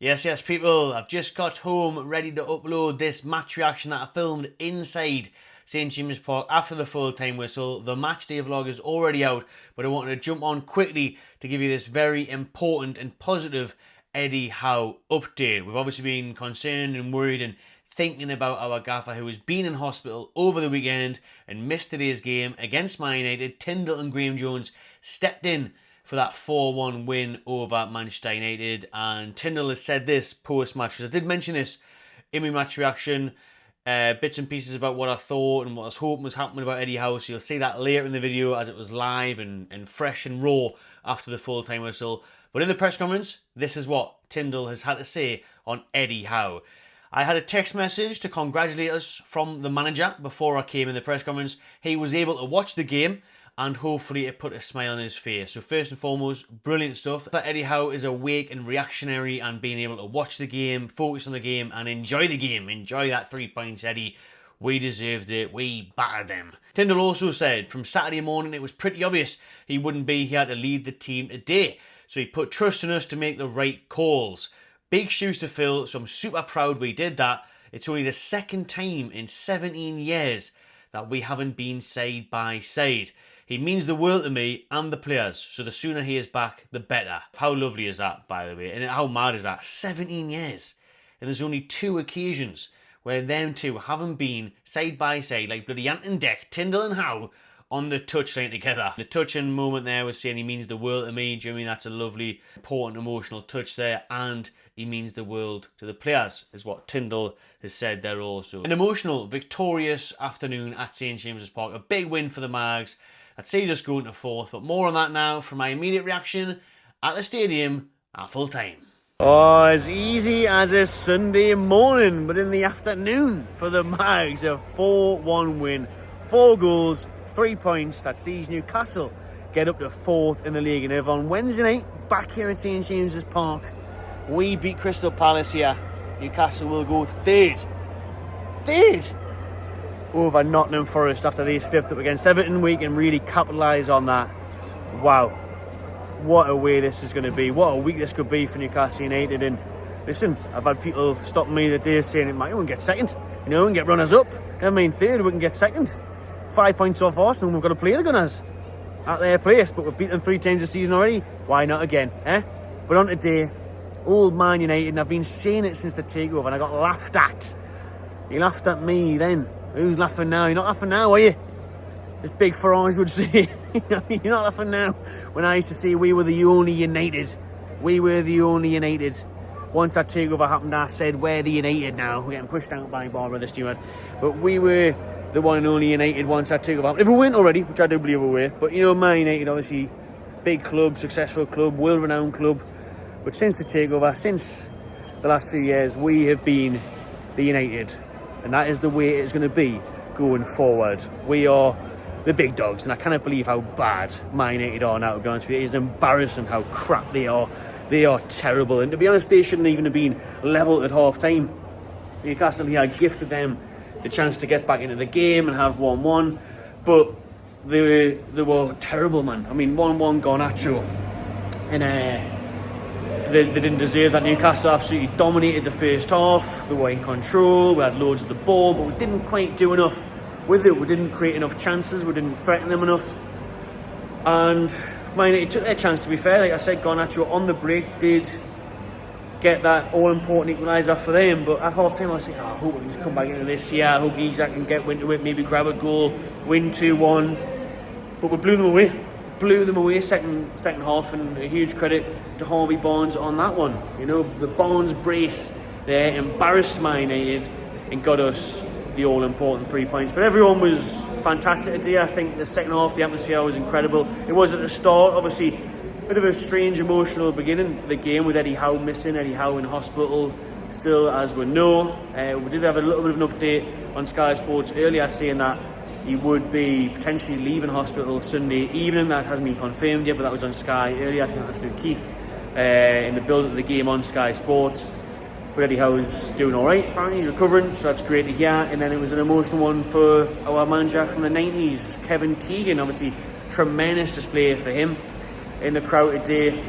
Yes, people, I've just got home ready to upload this match reaction that I filmed inside St James's Park after the full-time whistle. The match day vlog is already out, but I wanted to jump on quickly to give you this very important and positive Eddie Howe update. We've obviously been concerned and worried and thinking about our gaffer who has been in hospital over the weekend and missed today's game against Man United. Tyndall and Graham Jones stepped in for that 4-1 win over Manchester United, and Tyndall has said this post-match, because I did mention this in my match reaction, bits and pieces about what I thought and what I was hoping was happening about Eddie Howe, so you'll see that later in the video as it was live and fresh and raw after the full-time whistle. But in the press conference, this is what Tyndall has had to say on Eddie Howe. I had a text message to congratulate us from the manager before I came in the press conference. He was able to watch the game and hopefully it put a smile on his face. So first and foremost, brilliant stuff. That Eddie Howe is awake and reactionary and being able to watch the game, focus on the game and enjoy the game. Enjoy that 3 points, Eddie. We deserved it. We battered them. Tyndall also said from Saturday morning it was pretty obvious he wouldn't be here to lead the team today. So he put trust in us to make the right calls. Big shoes to fill, so I'm super proud we did that. It's only the second time in 17 years that we haven't been side by side. He means the world to me and the players, so the sooner he is back, the better. How lovely is that, by the way? And how mad is that? 17 years. And there's only 2 occasions where them two haven't been side by side, like bloody Ant and Dec, Tyndall and Howe, on the touchline together. The touching moment there was saying he means the world to me. Do you know what I mean? That's a lovely, important, emotional touch there. And he means the world to the players, is what Tyndall has said there also. An emotional, victorious afternoon at St James's Park. A big win for the Mags. That sees us going to 4th, but more on that now from my immediate reaction at the stadium at full time. Oh, as easy as a Sunday morning, but in the afternoon for the Mags, a 4-1 win. 4 goals, 3 points. That sees Newcastle get up to 4th in the league. And if on Wednesday night, back here at St James's Park, we beat Crystal Palace here, Newcastle will go 3rd. 3rd! Over Nottingham Forest after they stepped up against Everton. We can really capitalise on that. Wow, what a way this is going to be. What a week this could be for Newcastle United. And listen, I've had people stop me the day saying it might even get 2nd, you know, and get runners up. I mean 3rd, we can get 2nd. 5 points off Arsenal, we've got to play the Gunners at their place, but we've beaten them 3 times this season already. Why not again, eh? But on today, old Man United, and I've been saying it since the takeover, and I got laughed at. You laughed at me then. Who's laughing now? You're not laughing now, are you? As Big Farage would say. You're not laughing now. When I used to say we were the only United. We were the only United. Once that takeover happened, I said we're the United now. We're getting pushed out by Barbara the Steward. But we were the one and only United once that takeover happened. If we weren't already, which I do believe we were. But you know, Man United, obviously, big club, successful club, world-renowned club. But since the takeover, since the last few years, we have been the United. And that is the way it's going to be going forward. We are the big dogs, and I cannot believe how bad Man United are now, to be honest with you. It is embarrassing how crap they are. They are terrible, and to be honest, they shouldn't even have been level at half-time. Newcastle here gifted them the chance to get back into the game and have 1-1, but they were terrible, man. I mean, 1-1 Garnacho, and they didn't deserve that. Newcastle absolutely dominated the first half. They were in control. We had loads of the ball, but we didn't quite do enough with it. We didn't create enough chances. We didn't threaten them enough. And Man United took their chance, to be fair. Like I said, Garnacho on the break did get that all-important equaliser for them. But at half-time, I was thinking, I hope we can just come back into this. Yeah, I hope Isak can get into it, maybe grab a goal, win 2-1. But we blew them away. Blew them away second half, and a huge credit to Harvey Barnes on that one. You know, the Barnes brace there embarrassed Man United and got us the all-important 3 points. But everyone was fantastic today. I think the second half, the atmosphere was incredible. It was at the start, obviously, a bit of a strange emotional beginning of the game with Eddie Howe missing, Eddie Howe in hospital still, as we know. We did have a little bit of an update on Sky Sports earlier saying that he would be potentially leaving hospital Sunday evening. That hasn't been confirmed yet, but that was on Sky earlier. I think that's through Keith in the build of the game on Sky Sports. But Eddie Howe's doing alright, apparently he's recovering, so that's great to hear. And then it was an emotional one for our manager from the 90s, Kevin Keegan. Obviously, tremendous display for him in the crowd today.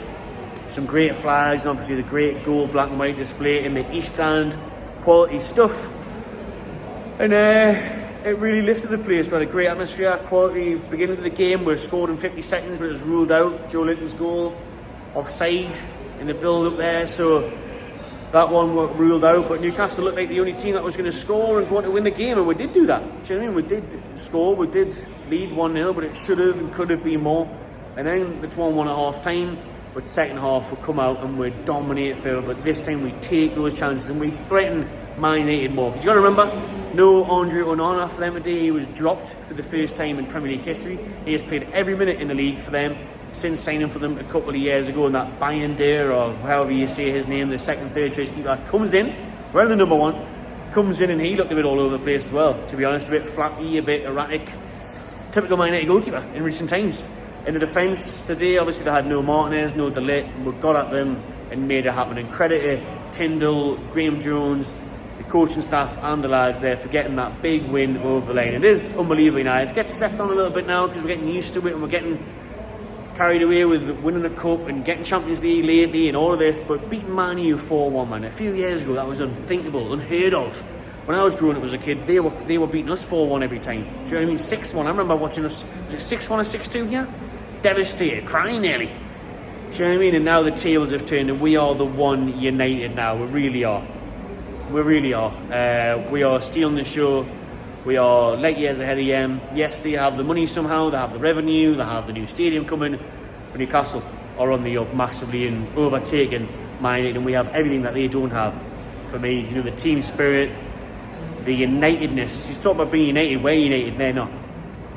Some great flags, and obviously the great gold black and white display in the East Stand. Quality stuff. And it really lifted the place. We had a great atmosphere, quality. Beginning of the game, we scored in 50 seconds, but it was ruled out. Joe Linton's goal, offside in the build-up there, so that one was ruled out. But Newcastle looked like the only team that was going to score and go on to win the game, and we did do that. Do you know what I mean? We did score, we did lead 1-0, but it should have and could have been more. And then it's 1-1 at half time, but second half we come out and we dominate Phil. But this time we take those chances and we threaten Man United more. Because you got to remember, no Andre Onana for them today. He was dropped for the first time in Premier League history. He has played every minute in the league for them since signing for them a couple of years ago. And that Bayern, or however you say his name, the second, third choice keeper, comes in, we're the number one, comes in, and he looked a bit all over the place as well, to be honest. A bit flappy, a bit erratic. Typical Man United goalkeeper in recent times. In the defence today, obviously they had no Martinez, no De Ligt. We got at them and made it happen. And credit to Tyndall, Graham Jones, the coaching staff and the lads there for getting that big win over the line. It is unbelievable now. It gets stepped on a little bit now because we're getting used to it and we're getting carried away with winning the cup and getting Champions League lately and all of this. But beating Man U 4-1, man, a few years ago that was unthinkable, unheard of. When I was growing up as a kid, they were beating us 4-1 every time. Do you know what I mean? 6-1. I remember watching us. Was it 6-1 or 6-2? Yeah, devastated, crying nearly. Do you know what I mean? And now the tables have turned and we are the one United now. We really are. We really are. We are stealing the show. We are light years ahead of them. Yes, they have the money somehow, they have the revenue, they have the new stadium coming, but Newcastle are on the up massively and overtaking Man United, and we have everything that they don't have. For me, you know, the team spirit, the unitedness. You talk about being united, we're united, they're not.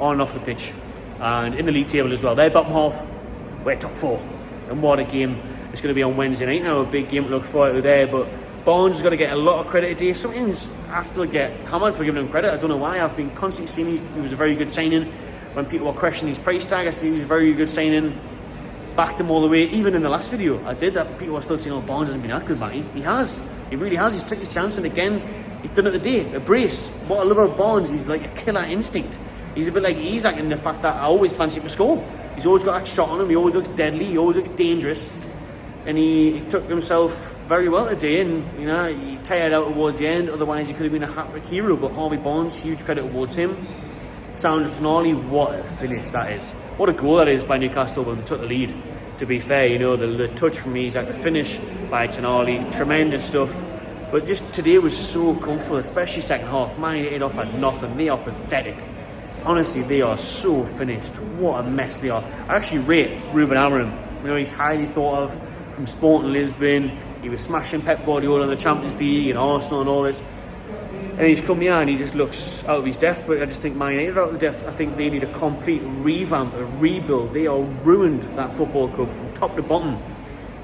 On and off the pitch. And in the league table as well. They're bottom half, we're top four. And what a game it's going to be on Wednesday night now, a big game to look forward to there, but Barnes has got to get a lot of credit today. Sometimes I still get hammered for giving him credit. I don't know why. I've been constantly seeing he was a very good signing. When people were questioning his price tag, I see he was a very good signing. Backed him all the way. Even in the last video I did that, people were still saying, oh, Barnes hasn't been that good, man. He has. He really has. He's took his chance, and again, he's done it today. A brace. What I love about Barnes, he's like a killer instinct. He's a bit like Isaac in the fact that I always fancy him to score. He's always got that shot on him. He always looks deadly. He always looks dangerous. And he took himself very well today, and you know, he tired out towards the end. Otherwise he could have been a hat-trick hero. But Harvey Barnes, huge credit towards him. Sound finale, what a finish that is. What a goal that is by Newcastle when they took the lead. To be fair, you know, the touch from Isaac, the finish by Tonali, tremendous stuff. But just today was so comfortable, especially second half. Man United off at nothing. They are pathetic. Honestly, they are so finished. What a mess they are. I actually rate Ruben Amorim. You know, he's highly thought of from Sporting Lisbon. He was smashing Pep Guardiola in the Champions League and Arsenal and all this. And he's come here and he just looks out of his depth. But I just think Man United are out of the depth. I think they need a complete revamp, a rebuild. They are ruined, that football club, from top to bottom.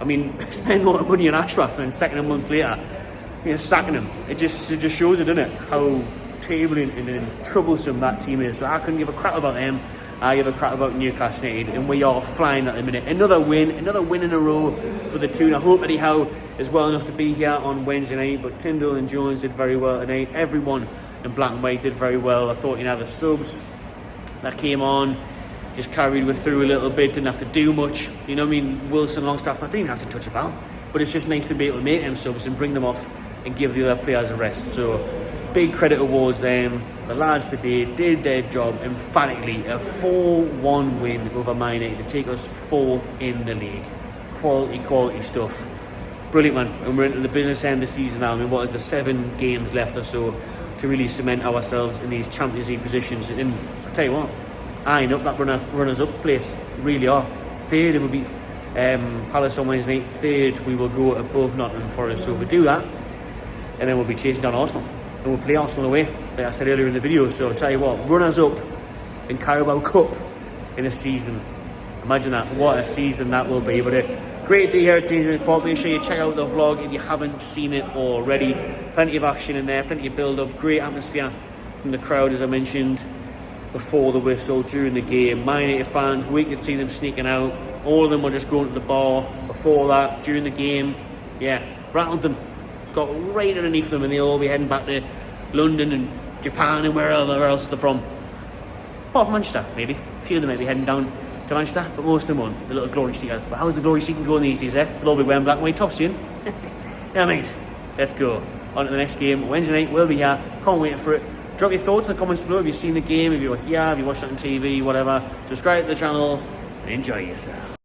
I mean, spend more money on Ashraf and then sacking him months later, you know, sacking him. It just shows it, doesn't it? How terrible and troublesome that team is. But I couldn't give a crap about them. I give a crap about Newcastle United, and we are flying at the minute. Another win in a row for the two. And I hope Eddie Howe is well enough to be here on Wednesday night. But Tyndall and Jones did very well tonight. Everyone in black and white did very well. I thought, you know, the subs that came on just carried with through a little bit, didn't have to do much. You know what I mean? Wilson, Longstaff, I didn't even have to touch a ball. But it's just nice to be able to make them subs and bring them off and give the other players a rest. So big credit towards them. The lads today did their job emphatically. A 4-1 win over Man United to take us fourth in the league. Quality stuff. Brilliant, man. And we're into the business end of the season now. I mean, what is the 7 games left or so to really cement ourselves in these Champions League positions? And I'll tell you what, eyeing up that runners-up place. Really are. Third, if we beat Palace on Wednesday night, third, we will go above Nottingham Forest. So if we do that, and then we'll be chasing down Arsenal. And we'll play Arsenal away, like I said earlier in the video. So I'll tell you what, runners up in Carabao Cup in a season. Imagine that. What a season that will be. But a great day here at St. James's Park. Make sure you check out the vlog if you haven't seen it already. Plenty of action in there, plenty of build-up. Great atmosphere from the crowd, as I mentioned, before the whistle, during the game. Man United fans, we could see them sneaking out. All of them were just going to the bar before that, during the game. Yeah, rattled them. Got right underneath them, and they'll all be heading back to London and Japan and wherever else they're from. Apart from Manchester, maybe. A few of them might be heading down to Manchester, but most of them won. The little glory seekers. But how's the glory seeking going these days, eh? They'll all be wearing black and white tops soon. Yeah, mate. Let's go. On to the next game. Wednesday night, we'll be here. Can't wait for it. Drop your thoughts in the comments below if you've seen the game, if you were here, if you watched it on TV, whatever. Subscribe to the channel and enjoy yourself.